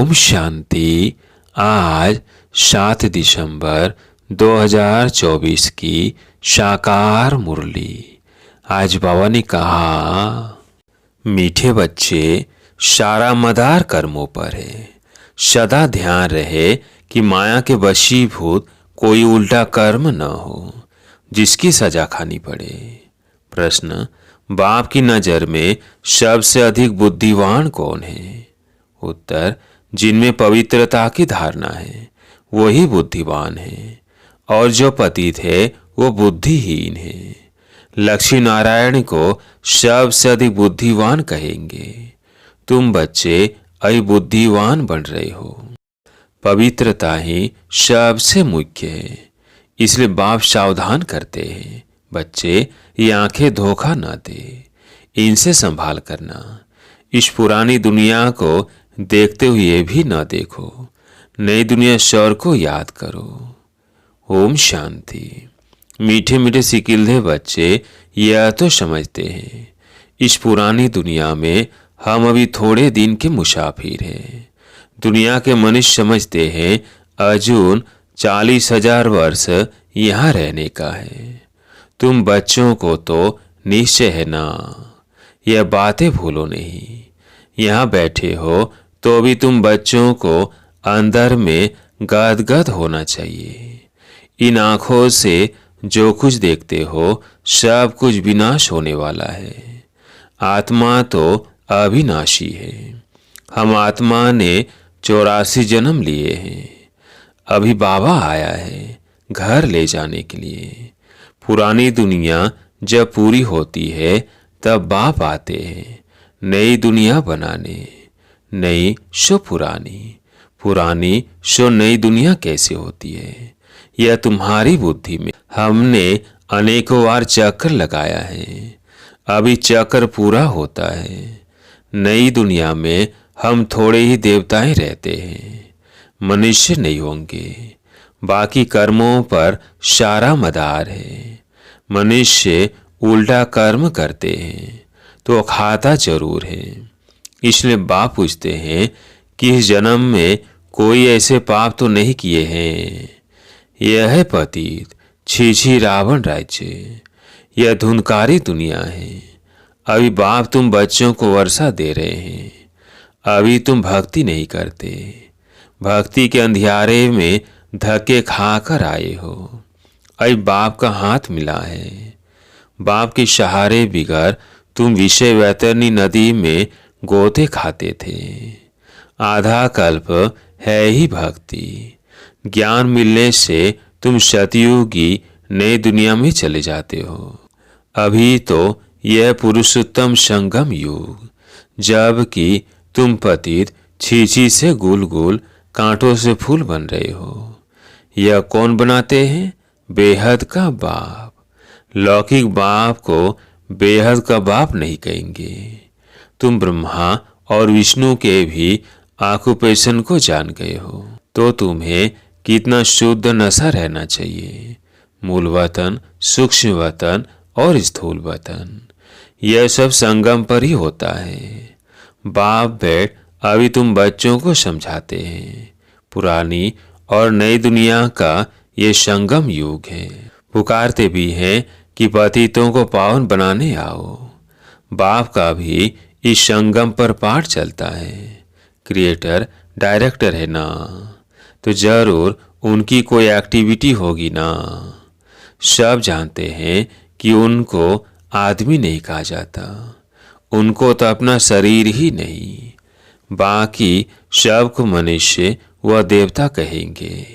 ओम शांति। आज 7 दिसंबर 2024 की साकार मुरली। आज बाबा ने कहा, मीठे बच्चे, सारा मदार कर्मों पर है। सदा ध्यान रहे कि माया के वशीभूत कोई उल्टा कर्म न हो जिसकी सजा खानी पड़े। प्रश्न, बाप की नज़र में सबसे अधिक बुद्धिवान कौन है? उत्तर, जिनमें पवित्रता की धारणा है वही बुद्धिवान है, और जो पतित है वो बुद्धिहीन है। लक्ष्मी नारायण को सबसे अधिक बुद्धिवान कहेंगे। तुम बच्चे अभी बुद्धिवान बन रहे हो। पवित्रता ही सबसे मुख्य है, इसलिए बाप सावधान करते हैं, बच्चे ये आंखें धोखा न दे, इनसे संभाल करना। इस पुरानी दुनिया को देखते हुए भी न देखो, नई दुनिया स्वर को याद करो। ओम शांति। मीठे मीठे सिकिल्दे बच्चे यह तो समझते हैं, इस पुरानी दुनिया में हम अभी थोड़े दिन के मुसाफिर हैं। दुनिया के मनुष्य समझते हैं अर्जुन 40,000 वर्ष यहाँ रहने का है। तुम बच्चों को तो निश्चय है ना, यह बातें भूलो नहीं। यहाँ बैठे हो तो भी तुम बच्चों को अंदर में गदगद होना चाहिए। इन आँखों से जो कुछ देखते हो सब कुछ विनाश होने वाला है। आत्मा तो अविनाशी है। हम आत्मा ने 84 जन्म लिए हैं। अभी बाबा आया है घर ले जाने के लिए। पुरानी दुनिया जब पूरी होती है तब बाप आते हैं नई दुनिया बनाने। नई सो पुरानी, पुरानी सो नई दुनिया कैसे होती है, यह तुम्हारी बुद्धि में। हमने अनेकों बार चक्कर लगाया है, अभी चक्कर पूरा होता है। नई दुनिया में हम थोड़े ही देवताएं रहते हैं, मनुष्य नहीं होंगे। बाकी कर्मों पर सारा मदार है। मनुष्य उल्टा कर्म करते हैं तो खाता जरूर है। इसलिए बाप पूछते हैं कि इस जन्म में कोई ऐसे पाप तो नहीं किए हैं। यह है पतित छी रावण राज्य, यह धुनकारी दुनिया है। अभी बाप तुम बच्चों को वर्षा दे रहे हैं, अभी तुम भक्ति नहीं करते। भक्ति के अंधियारे में धक्के खाकर आए हो। अभी बाप का हाथ मिला है। बाप के सहारे बिगर तुम विषय वैतरणी नदी में गोते खाते थे। आधा कल्प है ही भक्ति। ज्ञान मिलने से तुम सतयुगी नई दुनिया में चले जाते हो। अभी तो यह पुरुषोत्तम संगम युग, जबकि तुम पतित छी से गुल गुल कांटों से फूल बन रहे हो। यह कौन बनाते हैं? बेहद का बाप। लौकिक बाप को बेहद का बाप नहीं कहेंगे। तुम ब्रह्मा और विष्णु के भी ऑक्यूपेशन को जान गए हो, तो तुम्हें कितना शुद्ध नशा रहना चाहिए। मूल वतन, सूक्ष्म वतन और स्थूल वतन, यह सब संगम पर ही होता है। बाप बैठ अभी तुम बच्चों को समझाते हैं। पुरानी और नई दुनिया का ये संगम युग है। पुकारते भी हैं कि पतितों को पावन बनाने आओ। बाप का भी इस संगम पर पाठ चलता है। क्रिएटर डायरेक्टर है ना, तो जरूर उनकी कोई एक्टिविटी होगी ना। सब जानते हैं कि उनको आदमी नहीं कहा जाता, उनको तो अपना शरीर ही नहीं, बाकी सबको मनुष्य व देवता कहेंगे।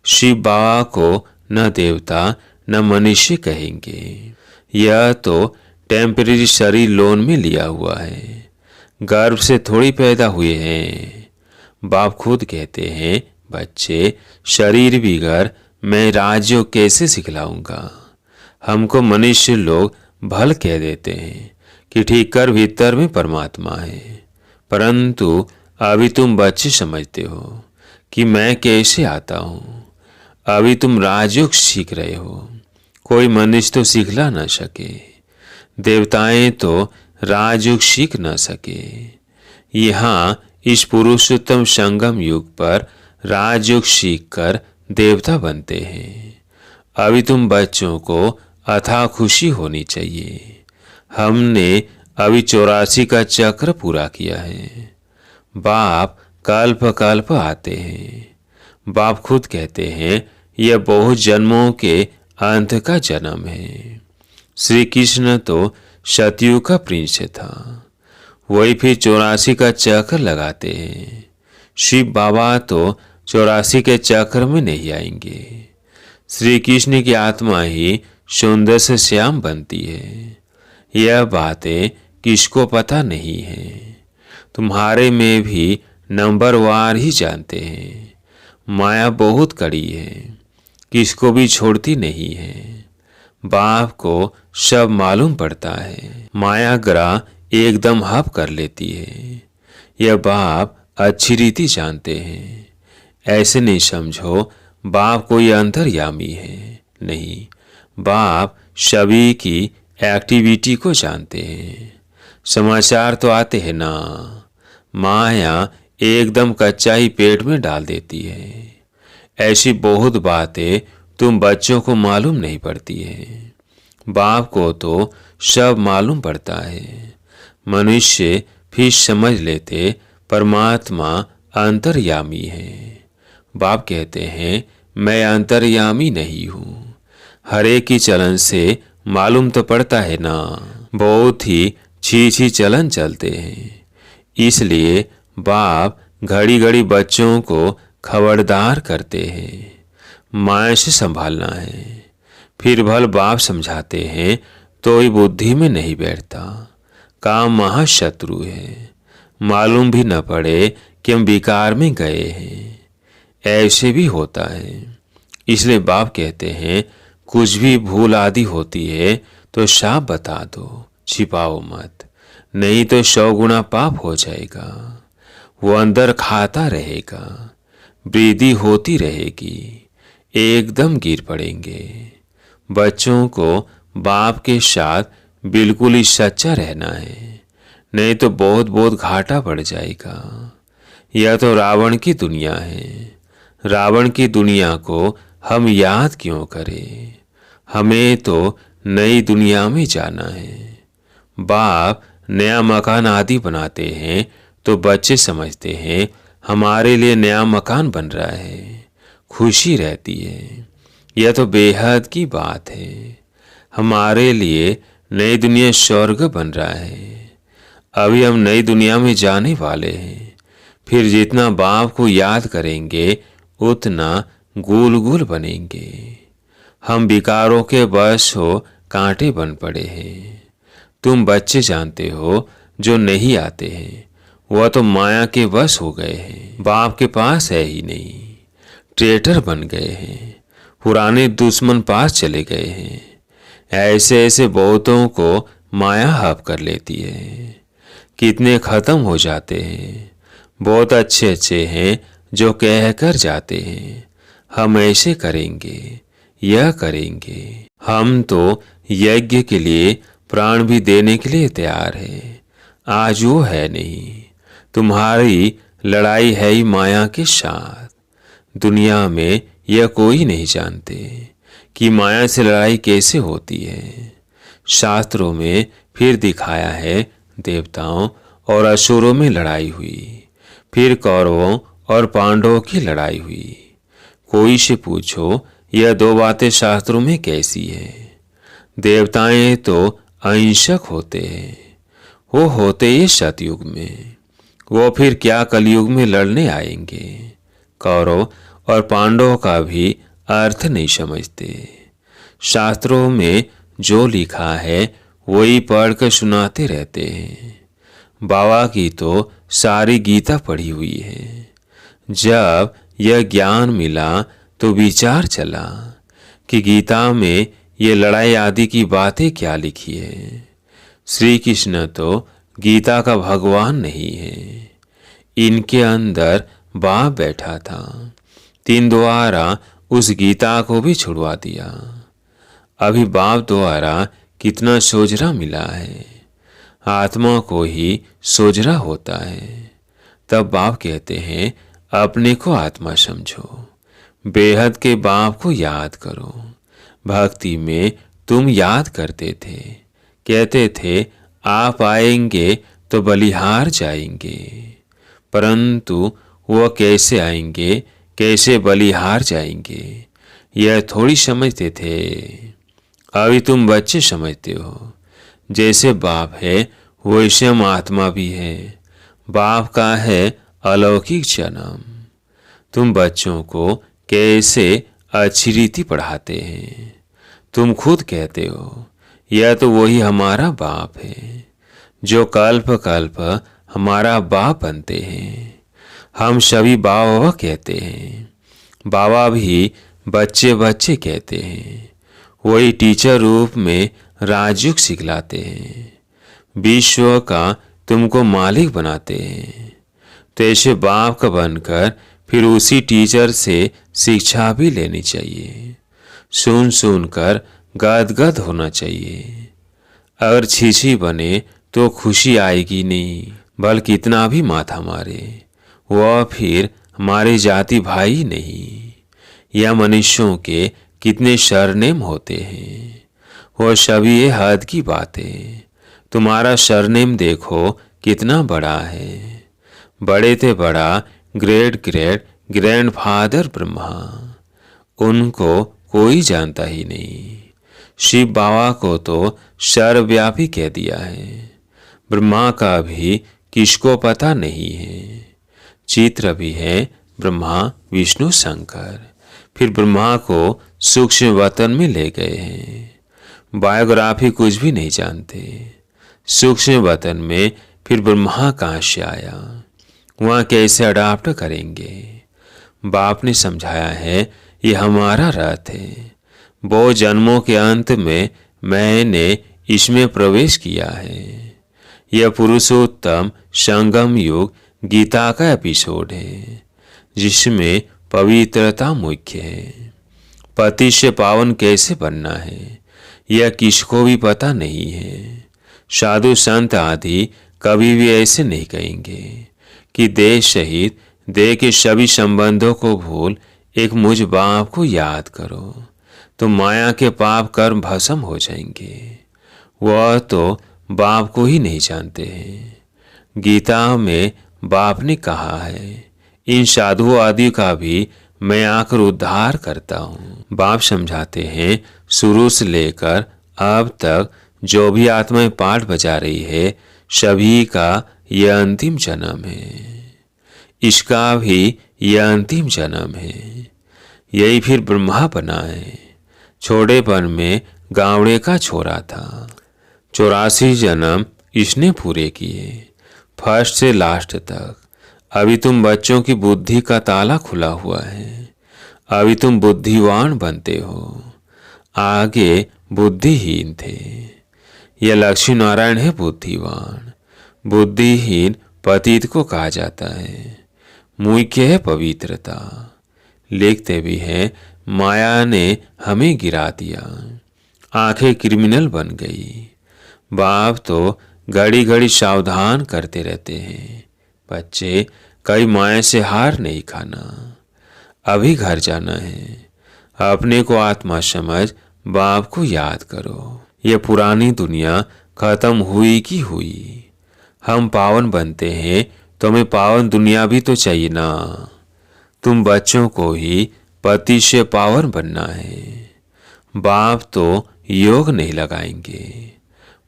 शिव बाबा को न देवता न मनुष्य कहेंगे। यह तो टेम्परेरी शरीर लोन में लिया हुआ है, गर्भ से थोड़ी पैदा हुए हैं। बाप खुद कहते हैं, बच्चे शरीर बिगर मैं राजयोग कैसे सिखलाऊंगा। हमको मनुष्य लोग भल कह देते हैं कि ठीक कर भीतर में परमात्मा है, परंतु अभी तुम बच्चे समझते हो कि मैं कैसे आता हूँ। अभी तुम राजयोग सीख रहे हो, कोई मनुष्य तो सिखला न सके। देवताएं तो राजयोग सीख न सके। यहाँ इस पुरुषोत्तम संगम युग पर राजयोग सीखकर देवता बनते हैं। अभी तुम बच्चों को अथाह खुशी होनी चाहिए। हमने अभी 84 का चक्र पूरा किया है। बाप कल्प कल्प आते हैं। बाप खुद कहते हैं यह बहुत जन्मों के अंत का जन्म है। श्री कृष्ण तो सतयुग का प्रिंस था, वही फिर 84 का चक्र लगाते हैं। शिव बाबा तो 84 के चक्र में नहीं आएंगे। श्री कृष्ण की आत्मा ही सुंदर से श्याम बनती है। यह बातें किसको पता नहीं है। तुम्हारे में भी नंबरवार ही जानते हैं। माया बहुत कड़ी है, किसको भी छोड़ती नहीं है। बाप को सब मालूम पड़ता है। माया ग्रह एकदम हप कर लेती है। यह बाप अच्छी रीति जानते हैं। ऐसे नहीं समझो बाप कोई अंतर्यामी है, नहीं। बाप सभी की एक्टिविटी को जानते हैं। समाचार तो आते हैं ना। माया एकदम कच्चा ही पेट में डाल देती है। ऐसी बहुत बातें तुम बच्चों को मालूम नहीं पड़ती है। बाप को तो सब मालूम पड़ता है। मनुष्य फिर समझ लेते परमात्मा अंतर्यामी है। बाप कहते हैं मैं अंतर्यामी नहीं हूँ। हरे की चलन से मालूम तो पड़ता है ना। बहुत ही छी चलन चलते हैं। इसलिए बाप घड़ी घड़ी बच्चों को खबरदार करते हैं। माया से संभालना है। फिर भल बाप समझाते हैं तो ही बुद्धि में नहीं बैठता। काम महाशत्रु है। मालूम भी न पड़े कि हम विकार में गए हैं। ऐसे भी होता है। इसलिए बाप कहते हैं कुछ भी भूल आदि होती है तो साफ बता दो, छिपाओ मत, नहीं तो 100 गुना पाप हो जाएगा। वो अंदर खाता रहेगा, वृद्धि होती रहेगी, एकदम गिर पड़ेंगे। बच्चों को बाप के साथ बिल्कुल ही सच्चा रहना है, नहीं तो बहुत बहुत घाटा पड़ जाएगा। यह तो रावण की दुनिया है। रावण की दुनिया को हम याद क्यों करें। हमें तो नई दुनिया में जाना है। बाप नया मकान आदि बनाते हैं तो बच्चे समझते हैं हमारे लिए नया मकान बन रहा है, खुशी रहती है। यह तो बेहद की बात है। हमारे लिए नई दुनिया स्वर्ग बन रहा है। अभी हम नई दुनिया में जाने वाले हैं। फिर जितना बाप को याद करेंगे उतना गोल गोल बनेंगे। हम विकारों के वश हो कांटे बन पड़े हैं। तुम बच्चे जानते हो जो नहीं आते हैं वह तो माया के वश हो गए हैं। बाप के पास है ही नहीं, ट्रेटर बन गए हैं। पुराने दुश्मन पास चले गए हैं। ऐसे ऐसे बहुतों को माया हप कर लेती है। कितने खत्म हो जाते हैं। बहुत अच्छे अच्छे हैं जो कह कर जाते हैं हम ऐसे करेंगे, यह करेंगे। हम तो यज्ञ के लिए प्राण भी देने के लिए तैयार है। आज वो है नहीं। तुम्हारी लड़ाई है ही माया के साथ। दुनिया में यह कोई नहीं जानते कि माया से लड़ाई कैसे होती है। शास्त्रों में फिर दिखाया है देवताओं और असुरों में लड़ाई हुई, फिर कौरवों और पांडवों की लड़ाई हुई। कोई से पूछो यह 2 बातें शास्त्रों में कैसी है। देवताएं तो अहिंसक होते हैं, वो होते ही सतयुग में। वो फिर क्या कलयुग में लड़ने आएंगे। कौरव और पांडवों का भी अर्थ नहीं समझते। शास्त्रों में जो लिखा है वही पढ़कर सुनाते रहते हैं। बाबा की तो सारी गीता पढ़ी हुई है। जब यह ज्ञान मिला तो विचार चला कि गीता में ये लड़ाई आदि की बातें क्या लिखी है। श्री कृष्ण तो गीता का भगवान नहीं है। इनके अंदर बाप बैठा था। 3 द्वारा उस गीता को भी छुड़वा दिया। अभी बाप द्वारा कितना सोजरा मिला है। आत्मा को ही सोजरा होता है। तब बाप कहते हैं अपने को आत्मा समझो, बेहद के बाप को याद करो। भक्ति में तुम याद करते थे, कहते थे आप आएंगे तो बलिहार जाएंगे, परंतु वह कैसे आएंगे, कैसे बलिहार जाएंगे, यह थोड़ी समझते थे। अभी तुम बच्चे समझते हो। जैसे बाप है वैसे हम आत्मा भी है। बाप का है अलौकिक जन्म। तुम बच्चों को कैसे अच्छी रीति पढ़ाते हैं। तुम खुद कहते हो यह तो वही हमारा बाप है जो कल्प कल्प हमारा बाप बनते हैं। हम सभी बाबा कहते हैं, बाबा भी बच्चे बच्चे कहते हैं। वही टीचर रूप में राजयोग सिखलाते हैं, विश्व का तुमको मालिक बनाते हैं। तो ऐसे बाप का बनकर फिर उसी टीचर से शिक्षा भी लेनी चाहिए। सुन सुन कर गदगद होना चाहिए। अगर छीछी बने तो खुशी आएगी नहीं, बल्कि इतना भी माथा मारे वह फिर हमारे जाति भाई नहीं। यह मनुष्यों के कितने सरनेम होते हैं, वह सभी ये हद की बातें। तुम्हारा सरनेम देखो कितना बड़ा है। बड़े थे बड़ा ग्रेट ग्रेट ग्रैंडफादर ब्रह्मा, उनको कोई जानता ही नहीं। शिव बाबा को तो सर्वव्यापी कह दिया है, ब्रह्मा का भी किसको पता नहीं है। चित्र भी है ब्रह्मा विष्णु शंकर, फिर ब्रह्मा को सूक्ष्म वतन में ले गए हैं। बायोग्राफी कुछ भी नहीं जानते। सूक्ष्म वतन में फिर ब्रह्मा कहाँ से आया, वहाँ कैसे अडाप्ट करेंगे। बाप ने समझाया है ये हमारा रथ है। बहु जन्मों के अंत में मैंने इसमें प्रवेश किया है। यह पुरुषोत्तम संगम युग गीता का एपिसोड है, जिसमें पवित्रता मुख्य है। पति से पावन कैसे बनना है यह किसको भी पता नहीं है। साधु संत आदि कभी भी ऐसे नहीं कहेंगे कि देह सहित देह के सभी संबंधों को भूल एक मुझ बाप को याद करो तो माया के पाप कर्म भस्म हो जाएंगे। वह तो बाप को ही नहीं जानते हैं। गीता में बाप ने कहा है इन साधुओं आदि का भी मैं आकर उद्धार करता हूँ। बाप समझाते हैं शुरू से लेकर अब तक जो भी आत्माएं पाठ बजा रही है सभी का यह अंतिम जन्म है, इसका भी यह अंतिम जन्म है। यही फिर ब्रह्मा बना है। छोटेपन में गावड़े का छोरा था। 84 जन्म इसने पूरे किए, फर्स्ट से लास्ट तक। अभी तुम बच्चों की बुद्धि का ताला खुला हुआ है। अभी तुम बुद्धिवान बनते हो, आगे बुद्धिहीन थे। यह लक्ष्मी नारायण है बुद्धिवान। बुद्धिहीन पतित को कहा जाता है। मुख्य है पवित्रता। लिखते भी हैं माया ने हमें गिरा दिया, आंखें क्रिमिनल बन गई। बाप तो घड़ी घड़ी सावधान करते रहते हैं, बच्चे कई माया से हार नहीं खाना। अभी घर जाना है। अपने को आत्मा समझ बाप को याद करो। यह पुरानी दुनिया खत्म हुई की हुई। हम पावन बनते हैं तो हमें पावन दुनिया भी तो चाहिए ना। तुम बच्चों को ही पति से पावन बनना है। बाप तो योग नहीं लगाएंगे।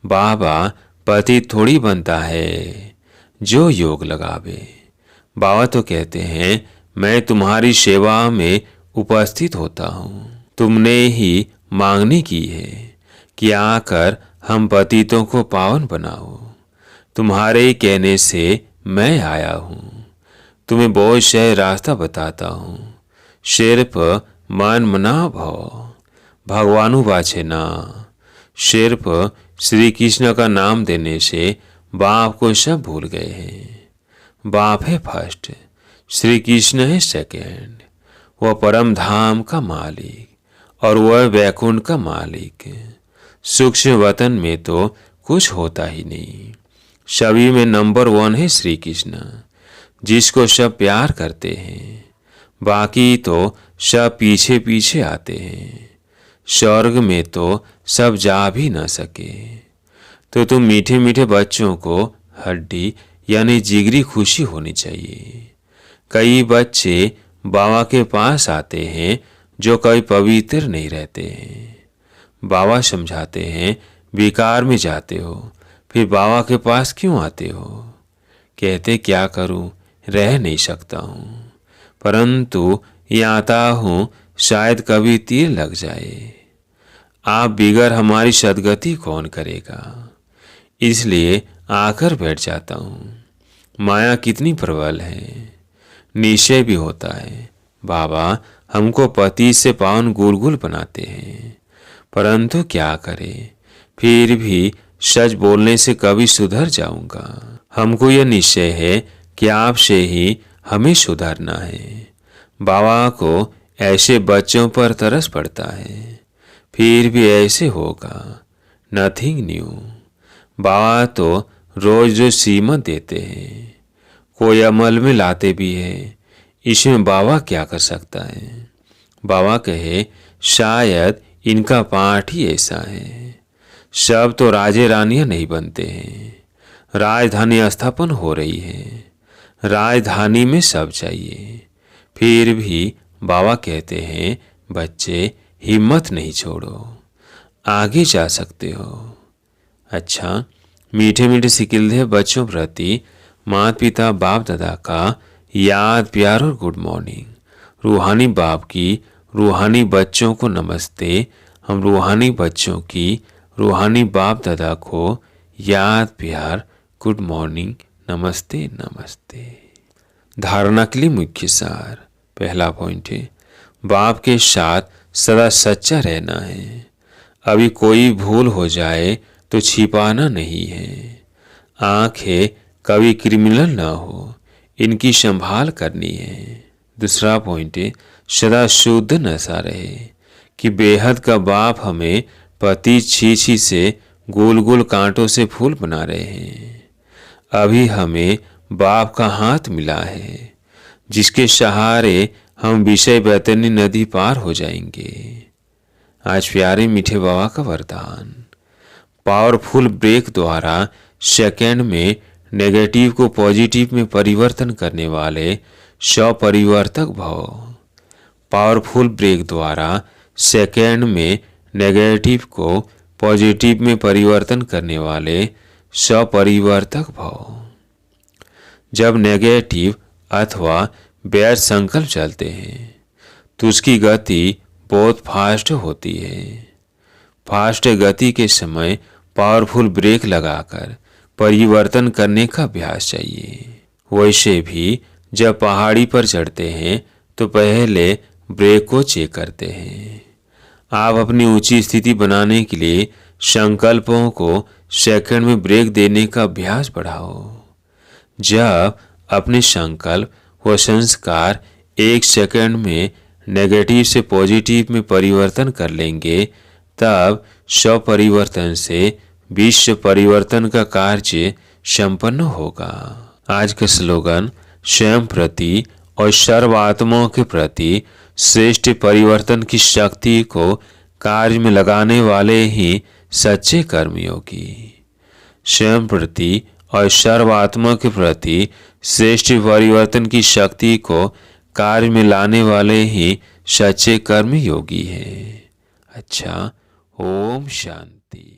बाबा पति थोड़ी बनता है जो योग लगावे। बाबा तो कहते हैं मैं तुम्हारी सेवा में उपस्थित होता हूँ। तुमने ही मांगनी की है कि आकर हम पतितों को पावन बनाओ। तुम्हारे ही कहने से मैं आया हूँ। तुम्हें बहुत से रास्ता बताता हूँ, सिर्फ मन मना भव भगवानु बाछे ना। सिर्फ श्री कृष्ण का नाम देने से बाप को सब भूल गए हैं। बाप है फर्स्ट, श्री कृष्ण है सेकेंड। वह परम धाम का मालिक और वह वैकुंठ का मालिक। सूक्ष्म वतन में तो कुछ होता ही नहीं। सभी में नंबर 1 है श्री कृष्ण। जिसको सब प्यार करते हैं, बाकी तो सब पीछे पीछे आते हैं। स्वर्ग में तो सब जा भी न सके। तो तुम मीठे मीठे बच्चों को हड्डी यानी जिगरी खुशी होनी चाहिए। कई बच्चे बाबा के पास आते हैं जो कभी पवित्र नहीं रहते हैं। बाबा समझाते हैं, बेकार में जाते हो, फिर बाबा के पास क्यों आते हो? कहते क्या करूं, रह नहीं सकता हूं, परंतु यहाँ आता हूं शायद कभी तीर लग जाए। आप बिगर हमारी सदगति कौन करेगा, इसलिए आकर बैठ जाता हूं। माया कितनी प्रबल है। निश्चय भी होता है, बाबा हमको पति से पावन गुलगुल बनाते हैं, परंतु क्या करें, फिर भी सच बोलने से कभी सुधर जाऊंगा। हमको यह निश्चय है कि आपसे ही हमें सुधरना है। बाबा को ऐसे बच्चों पर तरस पड़ता है, फिर भी ऐसे होगा, नथिंग न्यू। बाबा तो रोज जो सीमत देते हैं, कोई अमल में लाते भी है, इसमें बाबा क्या कर सकता है? बाबा कहे शायद इनका पाठ ही ऐसा है। सब तो राजे रानियां नहीं बनते हैं, राजधानी स्थापन हो रही है, राजधानी में सब चाहिए। फिर भी बाबा कहते हैं, बच्चे हिम्मत नहीं छोड़ो, आगे जा सकते हो। अच्छा, मीठे मीठे सिकिलधे बच्चों प्रति माता पिता बाप दादा का याद प्यार और गुड मॉर्निंग। रूहानी बाप की रूहानी बच्चों को नमस्ते। हम रूहानी बच्चों की रूहानी बाप दादा को याद प्यार गुड मॉर्निंग, नमस्ते नमस्ते। धारणा के लिए मुख्य सार। पहला पॉइंट है, बाप के साथ सदा सच्चा रहना है। अभी कोई भूल हो जाए तो छिपाना नहीं है। आंखें कभी क्रिमिनल ना हो, इनकी संभाल करनी है। दूसरा पॉइंट है, सदा शुद्ध नशा रहे कि बेहद का बाप हमें पति छी से गोल गोल कांटों से फूल बना रहे हैं। अभी हमें बाप का हाथ मिला है, जिसके सहारे हम विषय बैतरनी नदी पार हो जाएंगे। आज प्यारे मीठे बाबा का वरदान। पावरफुल ब्रेक द्वारा सेकेंड में नेगेटिव को पॉजिटिव में परिवर्तन करने वाले स्वपरिवर्तक भव। पावरफुल ब्रेक द्वारा सेकेंड में नेगेटिव को पॉजिटिव में परिवर्तन करने वाले स्वपरिवर्तक भव। जब नेगेटिव अथवा बैड संकल्प चलते हैं तो उसकी गति बहुत फास्ट होती है। फास्ट गति के समय पावरफुल ब्रेक लगाकर परिवर्तन करने का अभ्यास चाहिए। वैसे भी जब पहाड़ी पर चढ़ते हैं तो पहले ब्रेक को चेक करते हैं। आप अपनी ऊंची स्थिति बनाने के लिए संकल्पों को सेकंड में ब्रेक देने का अभ्यास बढ़ाओ। जब अपने संकल्प व संस्कार एक सेकंड में नेगेटिव से पॉजिटिव में परिवर्तन कर लेंगे, तब स्वपरिवर्तन से विश्व परिवर्तन का कार्य संपन्न होगा। आज का स्लोगन, स्वयं प्रति और सर्व आत्माओं के प्रति श्रेष्ठ परिवर्तन की शक्ति को कार्य में लगाने वाले ही सच्चे कर्मयोगी। स्वयं प्रति और सर्व आत्मा के प्रति श्रेष्ठ परिवर्तन की शक्ति को कार्य में लाने वाले ही सच्चे कर्मयोगी हैं। अच्छा, ओम शांति।